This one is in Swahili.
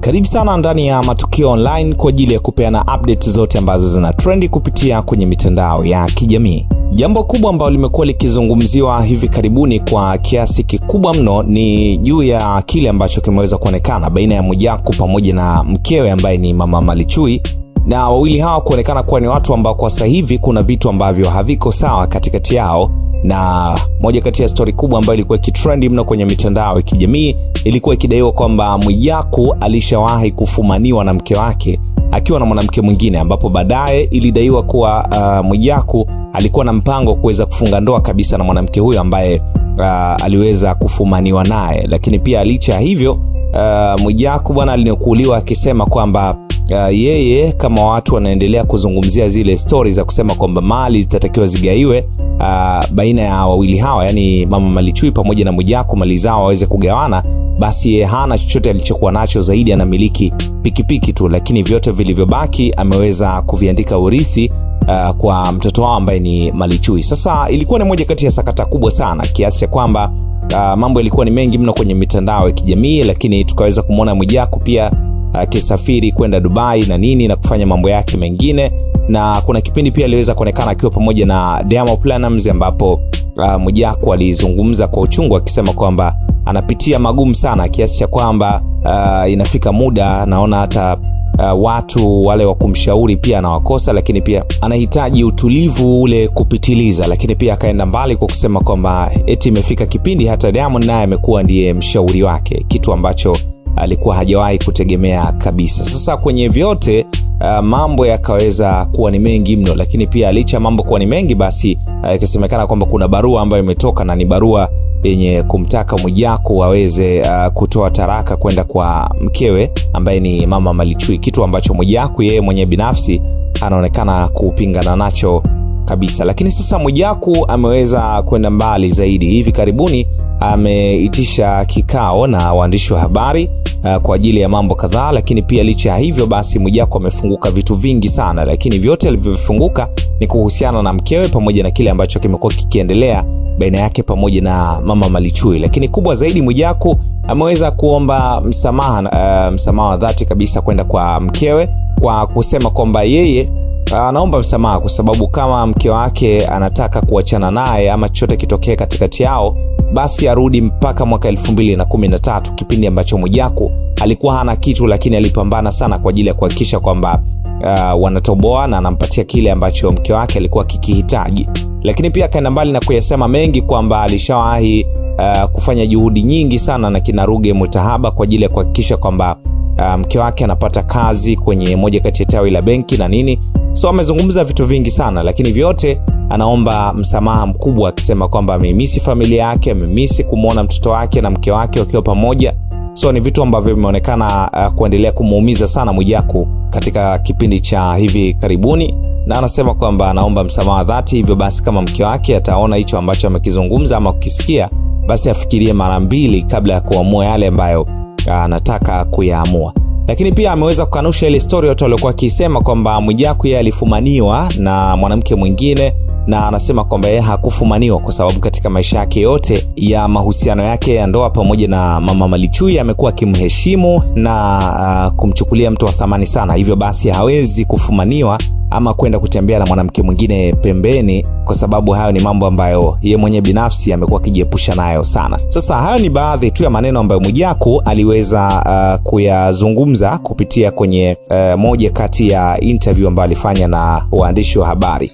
Karibu sana ndani ya Matukio Online kwa ajili ya kupeana updates zote ambazo zina trendi kupitia kwenye mitandao ya kijamii. Jambo kubwa ambalo limekuwa likizungumziwa hivi karibuni kwa kiasi kikubwa mno ni juu ya kile ambacho kimeweza kuonekana baina ya Mwijaku pamoja na mkewe ambaye ni Mama Malichui, na wawili hawa kuonekana kuwa ni watu ambao kwa sasa hivi kuna vitu ambavyo haviko sawa katikati yao. Na moja kati ya story kubwa ambayo ilikuwa kitrendi mno kwenye mitandao ya kijamii ilikuwa ikidaiwa kwamba Mwijaku alishawahi kufumaniwa na mke wake akiwa na mwanamke mwingine, ambapo baadaye ilidaiwa kuwa Mwijaku alikuwa na mpango kuweza kufunga ndoa kabisa na mwanamke huyo ambaye aliweza kufumaniwa naye. Lakini pia licha hivyo Mwijaku bwana alinukuliwa akisema kwamba yeye kama watu wanaendelea kuzungumzia zile stories za kusema kwamba mali zitatakiwa zigaiwe baina ya wawili hawa, yani Mama Malichui pamoja na Mwijaku, mali zao waweze kugawana, basi hana chochote alichokuwa nacho zaidi, anamiliki pikipiki tu, lakini vyote vilivyobaki ameweza kuviandika urithi kwa mtoto wao ambaye ni Malichui. Sasa ilikuwa ni moja kati ya sakata kubwa sana kiasi ya kwamba mambo yalikuwa ni mengi mno kwenye mitandao ya kijamii, lakini tukaweza kumuona Mwijaku pia akisafiri kwenda Dubai na nini na kufanya mambo yake mengine. Na kuna kipindi pia aliweza kuonekana akiwa pamoja na Diamond Platnumz, ambapo Mwijaku alizungumza kwa uchungu akisema kwamba anapitia magumu sana kiasi ya kwamba inafika muda naona hata watu wale wa kumshauri pia anawakosa, lakini pia anahitaji utulivu ule kupitiliza. Lakini pia akaenda mbali kwa kusema kwamba eti imefika kipindi hata Diamond naye amekuwa ndiye mshauri wake, kitu ambacho alikuwa hajawahi kutegemea kabisa. Sasa kwenye vyote mambo yakaweza kuwa ni mengi mno, lakini pia licha mambo kuwa ni mengi, basi ikisemekana kwamba kuna barua ambayo imetoka na ni barua yenye kumtaka Mwijaku aweze kutoa taraka kwenda kwa mkewe ambaye ni Mama Malichui, kitu ambacho Mwijaku yeye mwenye binafsi anaonekana kupingana nacho kabisa. Lakini sasa Mwijaku ameweza kwenda mbali zaidi. Hivi karibuni ameitisha kikao na waandishi wa habari kwa ajili ya mambo kadhaa, lakini pia licha ya hivyo basi Mwijaku amefunguka vitu vingi sana, lakini vyote alivyofunguka ni kuhusiana na mkewe pamoja na kile ambacho kimekuwa kikiendelea baina yake pamoja na Mama Malichui. Lakini kubwa zaidi, Mwijaku ameweza kuomba msamaha wa dhati kabisa kwenda kwa mkewe kwa kusema kwamba yeye anaomba msamaha kwa sababu kama mke wake anataka kuachana naye ama chochote kitokee katikati yao, basi arudi mpaka mwaka 2013, kipindi ambacho Mwijaku alikuwa hana kitu, lakini alipambana sana kwa ajili ya kuhakikisha kwamba wanatoboa na anampatia kile ambacho mke wake alikuwa kikihitaji. Lakini pia kaenda mbali na kuyasema mengi kwamba alishawahi kufanya juhudi nyingi sana na kina Ruge Mutahaba kwa ajili ya kuhakikisha kwamba mke wake anapata kazi kwenye moja kati ya tawi la benki na nini. So amezungumza vitu vingi sana, lakini vyote anaomba msamaha mkubwa akisema kwamba amemisi familia yake, amemisi kumuona mtoto wake na mke wake wakiwa pamoja. So ni vitu ambavyo vimeonekana kuendelea kumuumiza sana Mwijaku katika kipindi cha hivi karibuni, na anasema kwamba anaomba msamaha dhati. Hivyo basi kama mke wake ataona hicho ambacho amekizungumza ama kukisikia, basi afikirie mara mbili kabla ya kuamua yale ambayo anataka kuyaamua. Lakini pia ameweza kukanusha ile story watu walikuwa wakisema kwamba Mwijaku yeye alifumaniwa na mwanamke mwingine, na anasema kwamba yeye hakufumaniwa kwa sababu katika maisha yake yote ya mahusiano yake ya ndoa pamoja na Mama Malichui amekuwa akimheshimu na kumchukulia mtu wa thamani sana. Hivyo basi hawezi kufumaniwa ama kwenda kutembea na mwanamke mwingine pembeni, kwa sababu hayo ni mambo ambayo yeye mwenye binafsi amekuwa akijiepusha nayo sana. Sasa hayo ni baadhi tu ya maneno ambayo Mwijaku aliweza kuyazungumza kupitia kwenye moja kati ya interview ambayo alifanya na waandishi wa habari.